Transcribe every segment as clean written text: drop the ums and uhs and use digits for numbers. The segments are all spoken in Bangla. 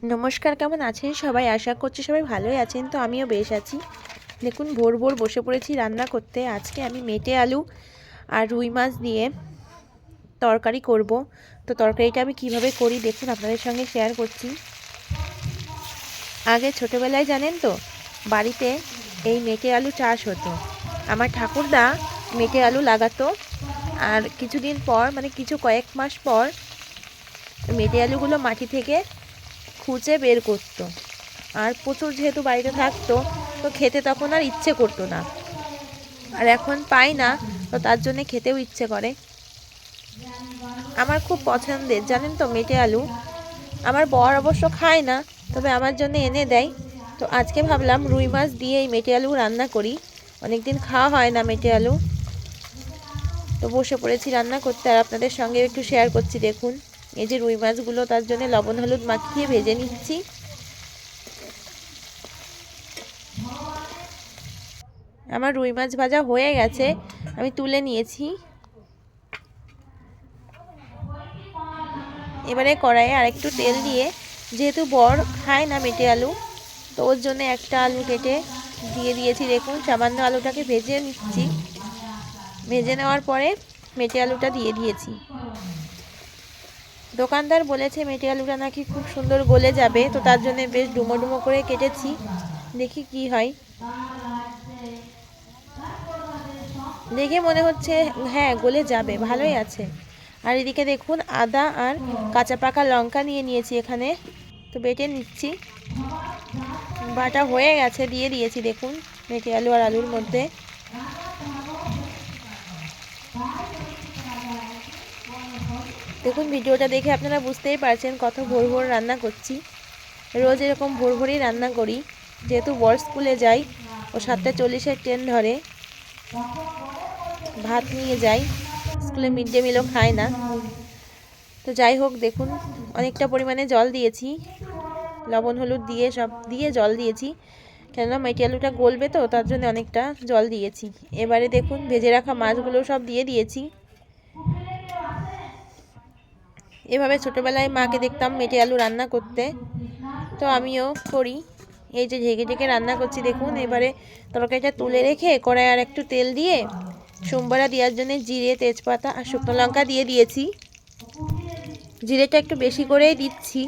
নমস্কার, কেমন আছেন সবাই? আশা করছি সবাই ভালোই আছেন। তো আমিও বেশ আছি। দেখুন, ভোর ভোর বসে পড়েছি রান্না করতে। আজকে আমি মেটে আলু আর রুই মাছ দিয়ে তরকারি করব। তো তরকারিটা আমি কিভাবে করি দেখুন, আপনাদের সঙ্গে শেয়ার করছি। আগে ছোটোবেলায় জানেন তো, বাড়িতে এই মেটে আলু চাষ হতো। আমার ঠাকুরদা মেটে আলু লাগাতো, আর কিছুদিন পর মানে কয়েক মাস পর মেটে আলুগুলো মাটি থেকে খুঁজে বের করতো। আর প্রচুর যেহেতু বাড়িতে থাকতো, তো খেতে তখন আর ইচ্ছে করতো না। আর এখন পাই না, তো তার জন্যে খেতেও ইচ্ছে করে। আমার খুব পছন্দের জানেন তো মেটে আলু। আমার বর অবশ্য খায় না, তবে আমার জন্য এনে দেয়। তো আজকে ভাবলাম রুই মাছ দিয়ে এই মেটে আলু রান্না করি। অনেকদিন খাওয়া হয় না মেটে আলু। তো বসে পড়েছি রান্না করতে, আর আপনাদের সঙ্গে একটু শেয়ার করছি। দেখুন, এই যে রুই মাছগুলো, তার জন্য লবণ হলুদ মাখিয়ে ভেজে নিচ্ছি। আমার রুই মাছ ভাজা হয়ে গেছে, আমি তুলে নিয়েছি। এবারে কড়াইয়ে আর একটু তেল দিয়ে, যেহেতু বর খায় না মেটে আলু, তো ওর জন্য একটা আলু কেটে দিয়ে দিয়েছি। দেখুন, সামান্য আলুটাকে ভেজে নিচ্ছি। ভেজে নেওয়ার পরে মেটে আলুটা দিয়ে দিয়েছি। দোকানদার বলেছে মেটে আলুটা নাকি খুব সুন্দর গলে যাবে, তো তার জন্য বেশ ডুমো ডুমো করে কেটেছি। দেখি কি হয়। দেখে মনে হচ্ছে হ্যাঁ, গলে যাবে, ভালোই আছে। আর এদিকে দেখুন, আদা আর কাঁচা পাকা লঙ্কা নিয়ে নিয়েছি এখানে, তো বেটে নিচ্ছি। বাটা হয়ে গেছে, দিয়ে দিয়েছি দেখুন মেটে আলু আর আলুর মধ্যে। দেখুন, ভিডিওটা দেখে আপনারা বুঝতেই পারছেন কত ভোর ভোর রান্না করছি। রোজ এরকম ভোর ভোরই রান্না করি, যেহেতু বর স্কুলে যাই, ও 7:40-এর ট্রেন ধরে। ভাত নিয়ে যাই স্কুলে, মিড ডে মিলও খায় না। তো যাই হোক, দেখুন অনেকটা পরিমাণে জল দিয়েছি, লবণ হলুদ দিয়ে সব দিয়ে জল দিয়েছি, কেননা মেটে আলুটা গলবে, তো তার জন্য অনেকটা জল দিয়েছি। এবারে দেখুন, ভেজে রাখা মাছগুলো সব দিয়ে দিয়েছি। এভাবে ছোটোবেলায় মাকে দেখতাম মেটে আলু রান্না করতে, তো আমিও করি। এই যে ঢেকে ঢেকে রান্না করছি দেখুন। এবারে তরকারিটা তুলে রেখে কড়াই আর একটু তেল দিয়ে সোমবারা দেওয়ার জন্য জিরে, তেজপাতা আর শুকনো লঙ্কা দিয়ে দিয়েছি। জিরেটা একটু বেশি করেই দিচ্ছি,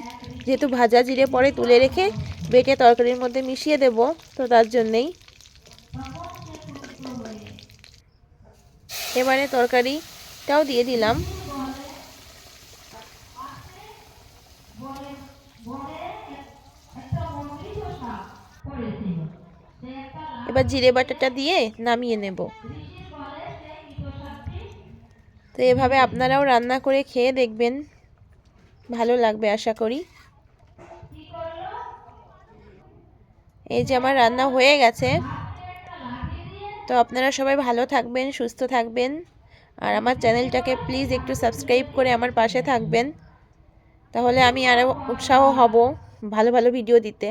যেহেতু ভাজা জিরে পরে তুলে রেখে বেটে তরকারির মধ্যে মিশিয়ে দেব, তো তার জন্যেই। এবারে তরকারিটাও দিয়ে দিলাম। এবার জিরে বাটাটা দিয়ে নামিয়ে নেব। তো এভাবে আপনারাও রান্না করে খেয়ে দেখবেন, ভালো লাগবে আশা করি। এই যে আমার রান্না হয়ে গেছে। তো আপনারা সবাই ভালো থাকবেন, সুস্থ থাকবেন, আর আমার চ্যানেলটাকে প্লিজ একটু সাবস্ক্রাইব করে আমার পাশে থাকবেন, তাহলে আমি আরও উৎসাহ হব ভালো ভালো ভিডিও দিতে।